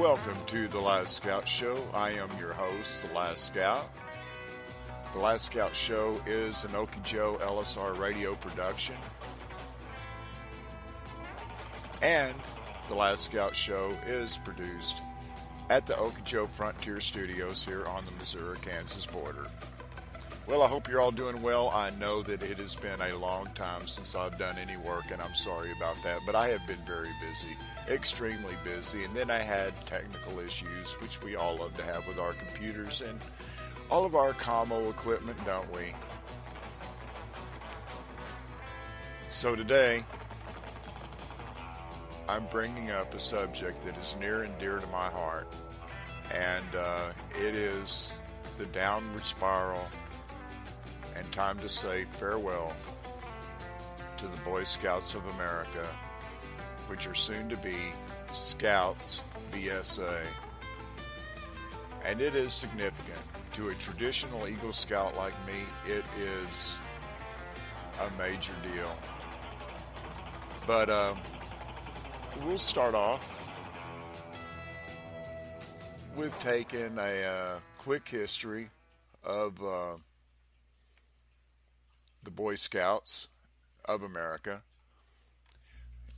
Welcome to The Last Scout Show. I am your host, The Last Scout. The Last Scout Show is an Okie Joe LSR radio production. And The Last Scout Show is produced at the Okie Joe Frontier Studios here on the Missouri-Kansas border. Well, I hope you're all doing well. I know that it has been a long time since I've done any work, and I'm sorry about that, but I have been very busy, extremely busy, and then I had technical issues, which we all love to have with our computers and all of our commo equipment, don't we? So today, I'm bringing up a subject that is near and dear to my heart, and it is the downward spiral and time to say farewell to the Boy Scouts of America, which are soon to be Scouts BSA. And it is significant. To a traditional Eagle Scout like me, it is a major deal. But we'll start off with taking a quick history of the Boy Scouts of America.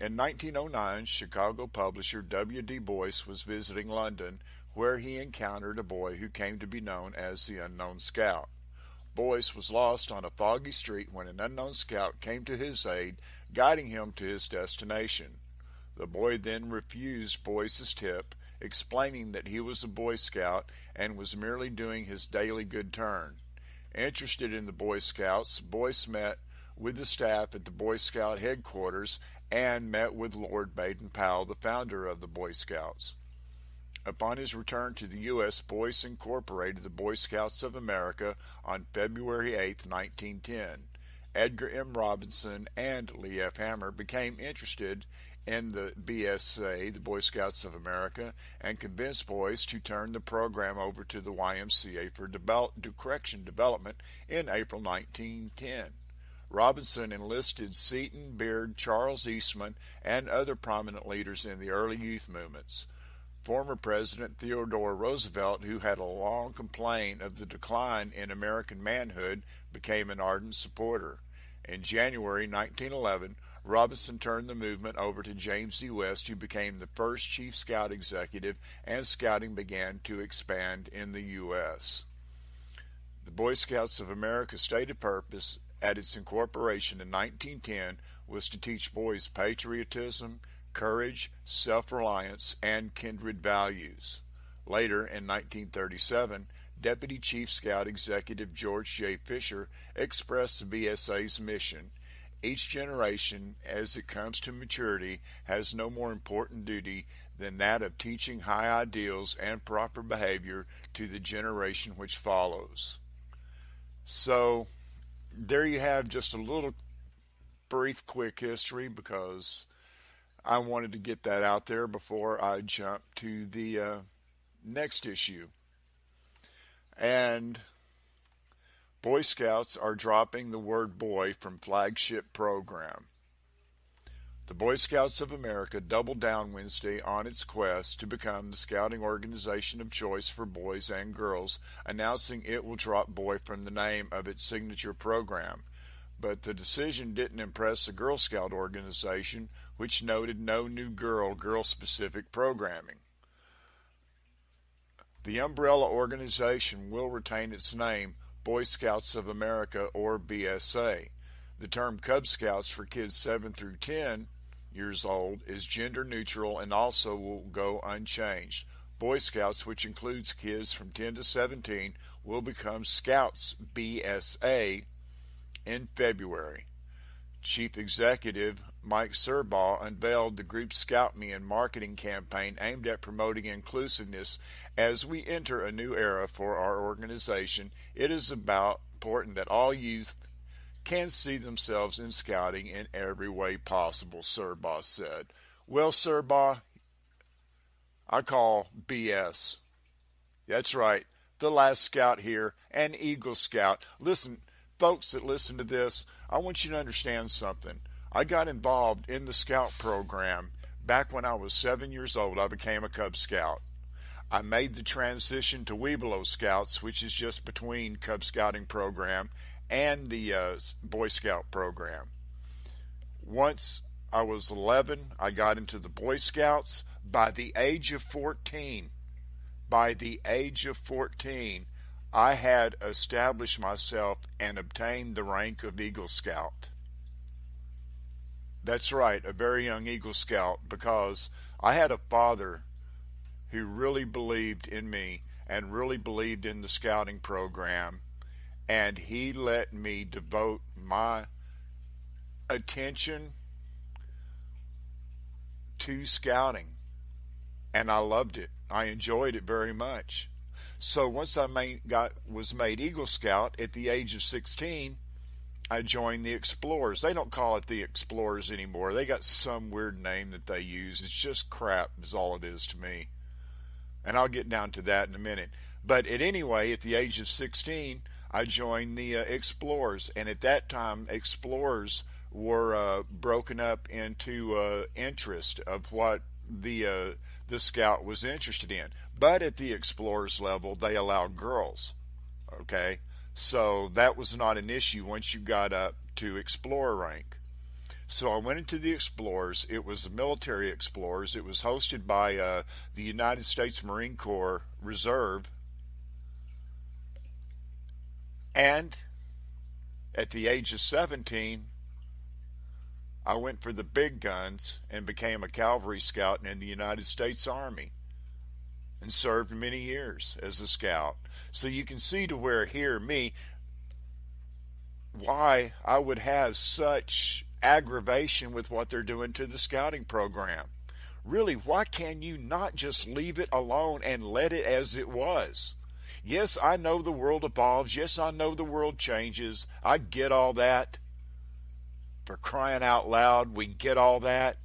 In 1909, Chicago publisher W.D. Boyce was visiting London, where he encountered a boy who came to be known as the Unknown Scout. Boyce was lost on a foggy street when an unknown scout came to his aid, guiding him to his destination. The boy then refused Boyce's tip, explaining that he was a Boy Scout and was merely doing his daily good turn. Interested in the Boy Scouts, Boyce met with the staff at the Boy Scout headquarters and met with Lord Baden-Powell, the founder of the Boy Scouts. Upon his return to the U.S., Boyce incorporated the Boy Scouts of America on February 8, 1910. Edgar M. Robinson and Lee F. Hammer became interested in the BSA, the Boy Scouts of America, and convinced Boyce to turn the program over to the YMCA for correction development in April 1910. Robinson enlisted Seton, Beard, Charles Eastman, and other prominent leaders in the early youth movements. Former President Theodore Roosevelt, who had a long complaint of the decline in American manhood, became an ardent supporter. In January 1911, Robinson turned the movement over to James E. West, who became the first Chief Scout Executive, and scouting began to expand in the U.S. The Boy Scouts of America's stated purpose at its incorporation in 1910 was to teach boys patriotism, courage, self-reliance, and kindred values. Later, in 1937, Deputy Chief Scout Executive George J. Fisher expressed the BSA's mission. Each generation, as it comes to maturity, has no more important duty than that of teaching high ideals and proper behavior to the generation which follows. So, there you have just a little brief, quick history, because I wanted to get that out there before I jump to the next issue. And Boy Scouts are dropping the word boy from flagship program. The Boy Scouts of America doubled down Wednesday on its quest to become the scouting organization of choice for boys and girls, announcing it will drop boy from the name of its signature program. But the decision didn't impress the Girl Scout organization, which noted no new girl-specific programming. The umbrella organization will retain its name, Boy Scouts of America, or BSA. The term Cub Scouts for kids 7 through 10 years old is gender neutral and also will go unchanged. Boy Scouts, which includes kids from 10 to 17, will become Scouts BSA in February. Chief Executive Mike Serbaugh unveiled the Group Scout Me and marketing campaign aimed at promoting inclusiveness. As we enter a new era for our organization, it is important that all youth can see themselves in scouting in every way possible, Serbaugh said. Well, Serbaugh, I call BS. That's right, the Last Scout here, an Eagle Scout. Listen, folks that listen to this, I want you to understand something. I got involved in the Scout program back when I was 7 years old. I became a Cub Scout. I made the transition to Webelow Scouts, which is just between Cub Scouting program and the Boy Scout program. Once I was 11, I got into the Boy Scouts. By the age of 14, I had established myself and obtained the rank of Eagle Scout. That's right, a very young Eagle Scout, because I had a father who really believed in me and really believed in the scouting program, and he let me devote my attention to scouting, and I loved it. I enjoyed it very much. So once I was made Eagle Scout at the age of 16, I joined the Explorers. They don't call it the Explorers anymore. They got some weird name that they use. It's just crap is all it is to me. And I'll get down to that in a minute. But at the age of 16, I joined the Explorers. And at that time, Explorers were broken up into interest of what the Scout was interested in. But at the Explorers level, they allowed girls. Okay? So that was not an issue once you got up to Explorer rank. So I went into the Explorers. It was the military Explorers. It was hosted by the United States Marine Corps Reserve. And at the age of 17, I went for the big guns and became a cavalry scout in the United States Army and served many years as a scout. So you can see to where why I would have such aggravation with what they're doing to the scouting program. Really, why can you not just leave it alone and let it as it was? Yes, I know the world evolves. Yes, I know the world changes. I get all that. For crying out loud, we get all that.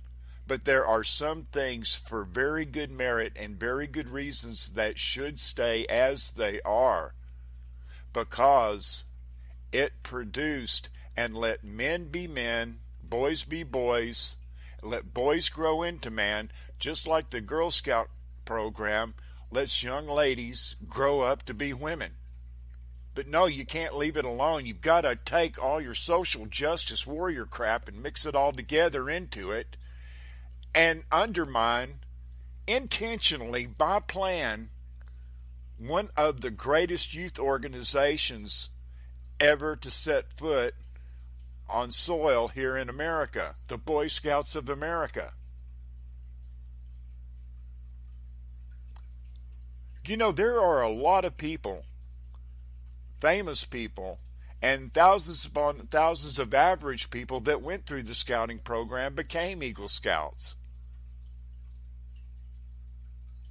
But there are some things for very good merit and very good reasons that should stay as they are, because it produced and let men be men, boys be boys, let boys grow into man, just like the Girl Scout program lets young ladies grow up to be women. But no, you can't leave it alone. You've got to take all your social justice warrior crap and mix it all together into it and undermine, intentionally, by plan, one of the greatest youth organizations ever to set foot on soil here in America, the Boy Scouts of America. You know, there are a lot of people, famous people, and thousands upon thousands of average people that went through the scouting program became Eagle Scouts.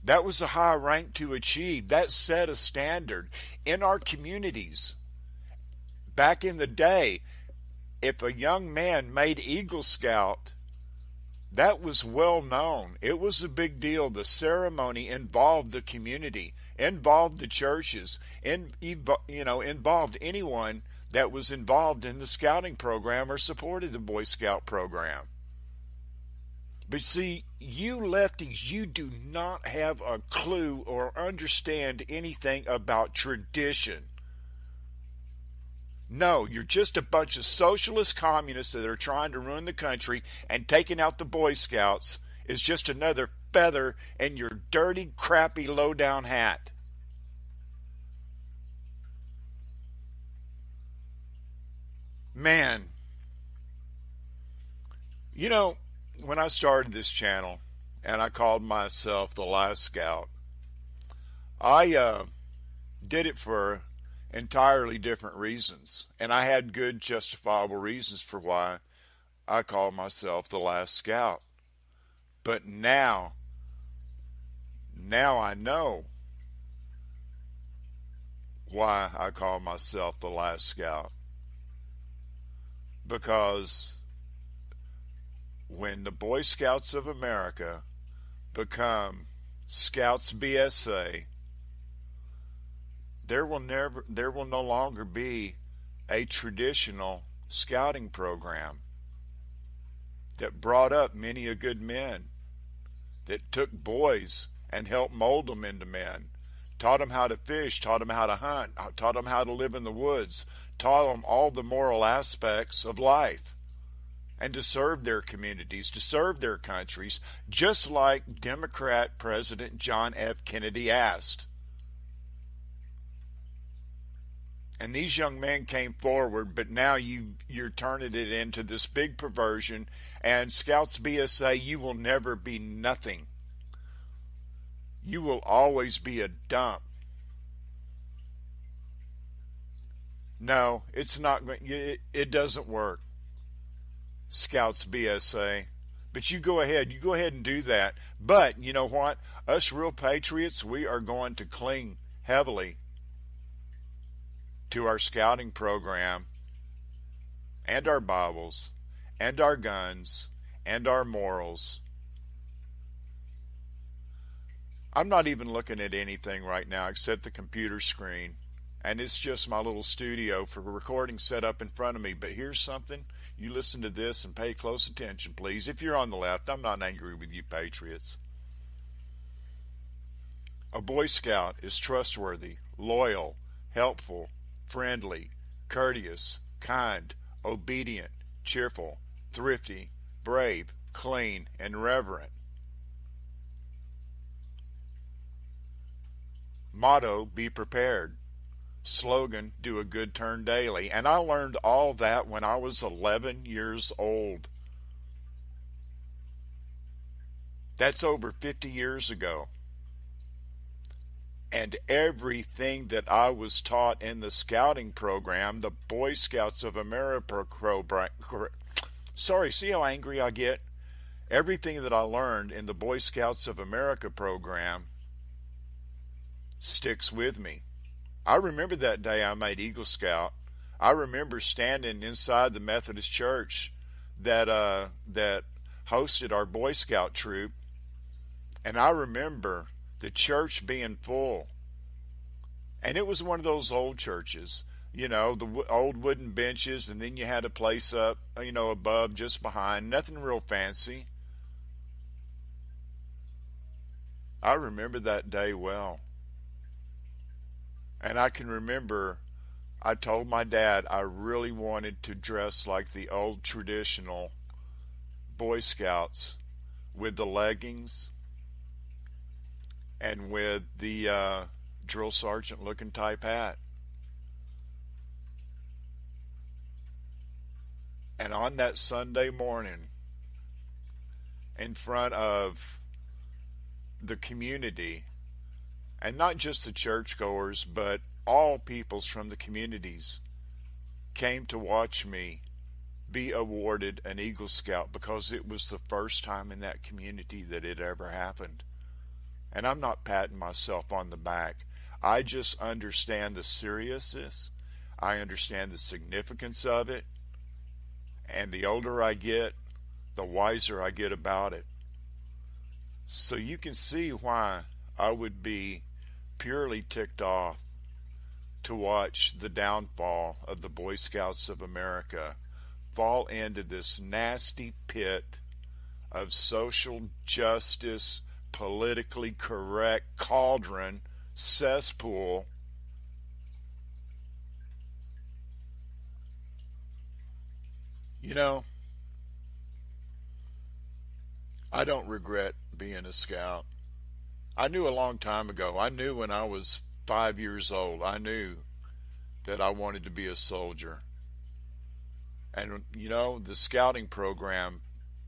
That was a high rank to achieve. That set a standard in our communities. Back in the day, if a young man made Eagle Scout, that was well known. It was a big deal. The ceremony involved the community, involved the churches, involved anyone that was involved in the scouting program or supported the Boy Scout program. But see, you lefties, you do not have a clue or understand anything about tradition. No, you're just a bunch of socialist communists that are trying to ruin the country, and taking out the Boy Scouts is just another feather in your dirty, crappy, low-down hat. Man, you know, when I started this channel and I called myself the Last Scout, I did it for entirely different reasons, and I had good justifiable reasons for why I call myself the Last Scout. But now I know why I call myself the Last Scout. Because when the Boy Scouts of America become Scouts BSA, there will no longer be a traditional scouting program that brought up many a good men, that took boys and helped mold them into men. Taught them how to fish, taught them how to hunt, taught them how to live in the woods, taught them all the moral aspects of life, and to serve their communities, to serve their countries, just like Democrat President John F. Kennedy asked. And these young men came forward, but now you're turning it into this big perversion. And Scouts BSA, you will never be nothing. You will always be a dump. No, it's not. It doesn't work. Scouts BSA. But you go ahead and do that. But you know what? Us real patriots, we are going to cling heavily to our scouting program and our Bibles and our guns and our morals. I'm not even looking at anything right now except the computer screen, and it's just my little studio for recording set up in front of me. But here's something. You listen to this and pay close attention, please. If you're on the left, I'm not angry with you patriots. A Boy Scout is trustworthy, loyal, helpful, friendly, courteous, kind, obedient, cheerful, thrifty, brave, clean, and reverent. Motto, be prepared. Slogan, do a good turn daily. And I learned all that when I was 11 years old. That's over 50 years ago. And everything that I was taught in the scouting program, the Boy Scouts of America program, see how angry I get? Everything that I learned in the Boy Scouts of America program sticks with me. I remember that day I made Eagle Scout. I remember standing inside the Methodist church that hosted our Boy Scout troop, and I remember the church being full. And it was one of those old churches, you know, the old wooden benches, and then you had a place up, you know, above, just behind, nothing real fancy. I remember that day well. And I can remember I told my dad I really wanted to dress like the old traditional Boy Scouts with the leggings and with the drill sergeant looking type hat. And on that Sunday morning, in front of the community, and not just the churchgoers, but all peoples from the communities came to watch me be awarded an Eagle Scout, because it was the first time in that community that it ever happened. And I'm not patting myself on the back. I just understand the seriousness. I understand the significance of it. And the older I get, the wiser I get about it. So you can see why I would be purely ticked off to watch the downfall of the Boy Scouts of America fall into this nasty pit of social justice, politically correct cauldron, cesspool. You know, I don't regret being a scout. I knew a long time ago. I knew when I was 5 years old. I knew that I wanted to be a soldier. And, you know, the scouting program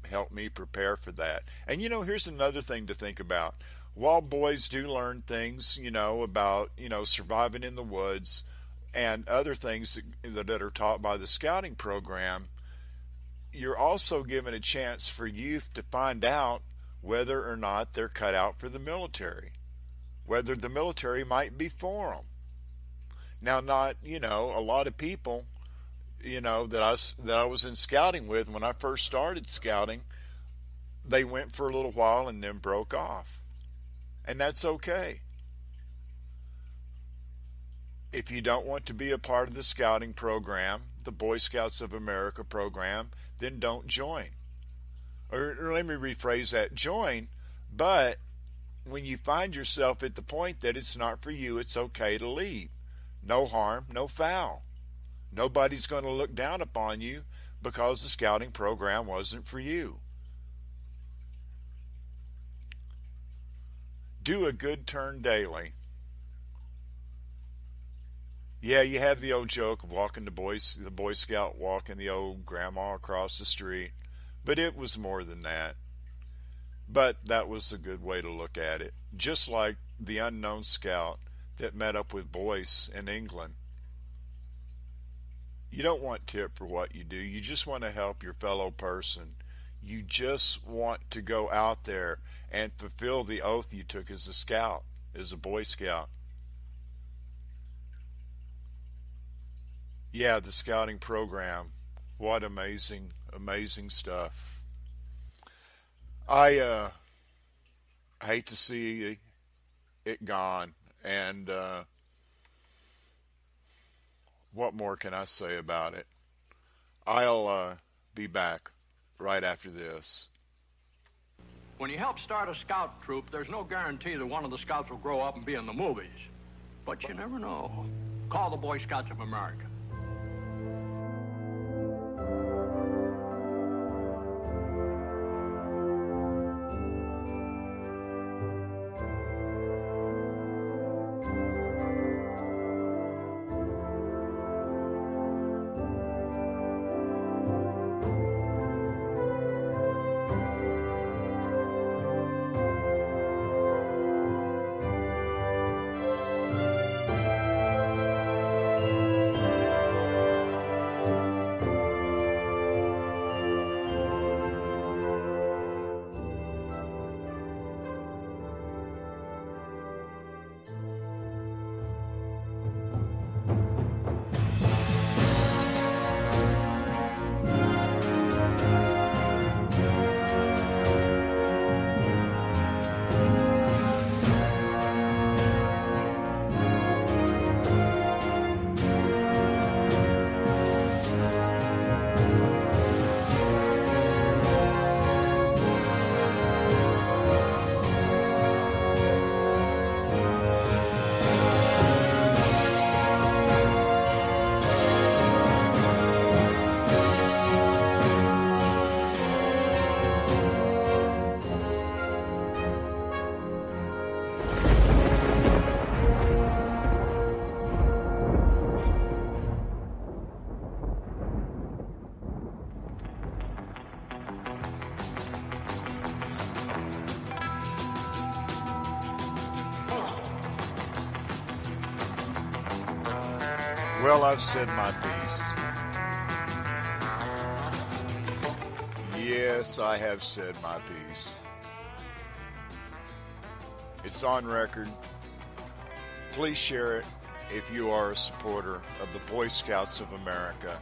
helped me prepare for that. And, you know, here's another thing to think about. While boys do learn things, you know, about, you know, surviving in the woods and other things that are taught by the scouting program, you're also given a chance for youth to find out whether or not they're cut out for the military, whether the military might be for them. Now, not, you know, a lot of people, you know, that I was in scouting with when I first started scouting, they went for a little while and then broke off. And that's okay. If you don't want to be a part of the scouting program, the Boy Scouts of America program, then don't join. Or let me rephrase that, join, but when you find yourself at the point that it's not for you, it's okay to leave. No harm, no foul. Nobody's going to look down upon you because the scouting program wasn't for you. Do a good turn daily. Yeah, you have the old joke of walking the Boy Scout walking the old grandma across the street, but it was more than that. But that was a good way to look at it. Just like the unknown scout that met up with Boyce in England. You don't want tip for what you do. You just want to help your fellow person. You just want to go out there and fulfill the oath you took as a scout, as a Boy Scout. Yeah, the scouting program. What amazing, amazing stuff. I hate to see it gone, and what more can I say about it? I'll be back right after this. When you help start a scout troop, there's no guarantee that one of the scouts will grow up and be in the movies. But you never know. Call the Boy Scouts of America. Well, I've said my piece. Yes, I have said my piece. It's on record. Please share it if you are a supporter of the Boy Scouts of America,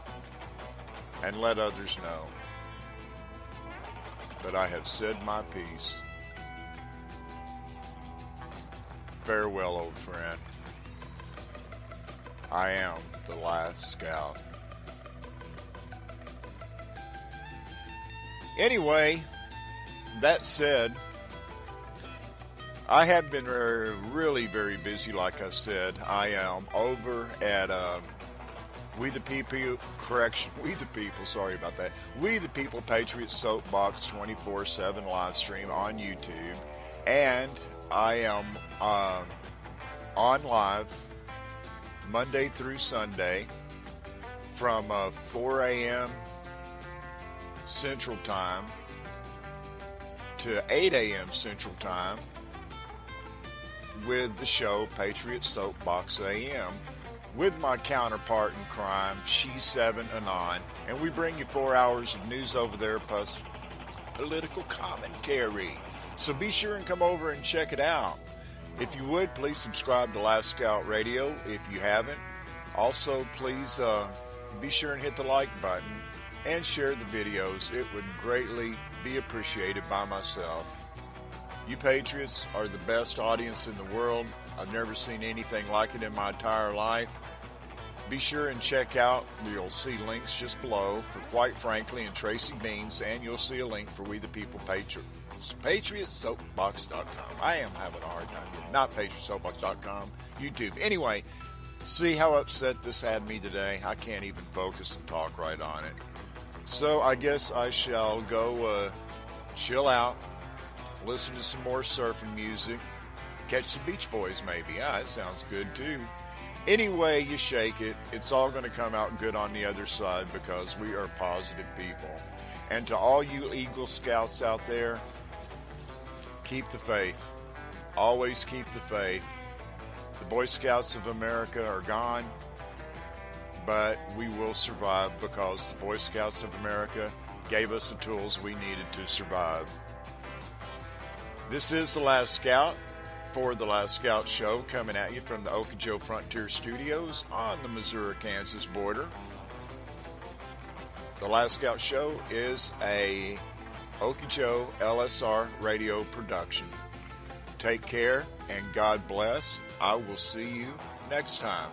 and let others know. But I have said my piece. Farewell, old friend. I am the last scout. Anyway, that said, I have been really very busy, like I said. I am over at We the People, sorry about that. We the People Patriot Soapbox 24/7 live stream on YouTube. And I am on live Monday through Sunday from 4 a.m. Central Time to 8 a.m. Central Time with the show Patriot Soapbox AM with my counterpart in crime, She's 7 Anon, and we bring you 4 hours of news over there plus political commentary. So be sure and come over and check it out. If you would, please subscribe to Last Scout Radio if you haven't. Also, please be sure and hit the like button and share the videos. It would greatly be appreciated by myself. You Patriots are the best audience in the world. I've never seen anything like it in my entire life. Be sure and check out, you'll see links just below for Quite Frankly and Tracy Beans, and you'll see a link for We the People Patriots. PatriotSoapbox.com. I am having a hard time getting, not PatriotSoapbox.com, YouTube. Anyway, see how upset this had me today? I can't even focus and talk right on it. So I guess I shall go chill out, listen to some more surfing music, catch some Beach Boys maybe. That sounds good too. Anyway you shake it, it's all going to come out good on the other side because we are positive people. And to all you Eagle Scouts out there, keep the faith. Always keep the faith. The Boy Scouts of America are gone, but we will survive because the Boy Scouts of America gave us the tools we needed to survive. This is The Last Scout. For The Last Scout Show, coming at you from the Okeechobee Frontier Studios on the Missouri-Kansas border. The Last Scout Show is a Okeechobee LSR radio production. Take care and God bless. I will see you next time.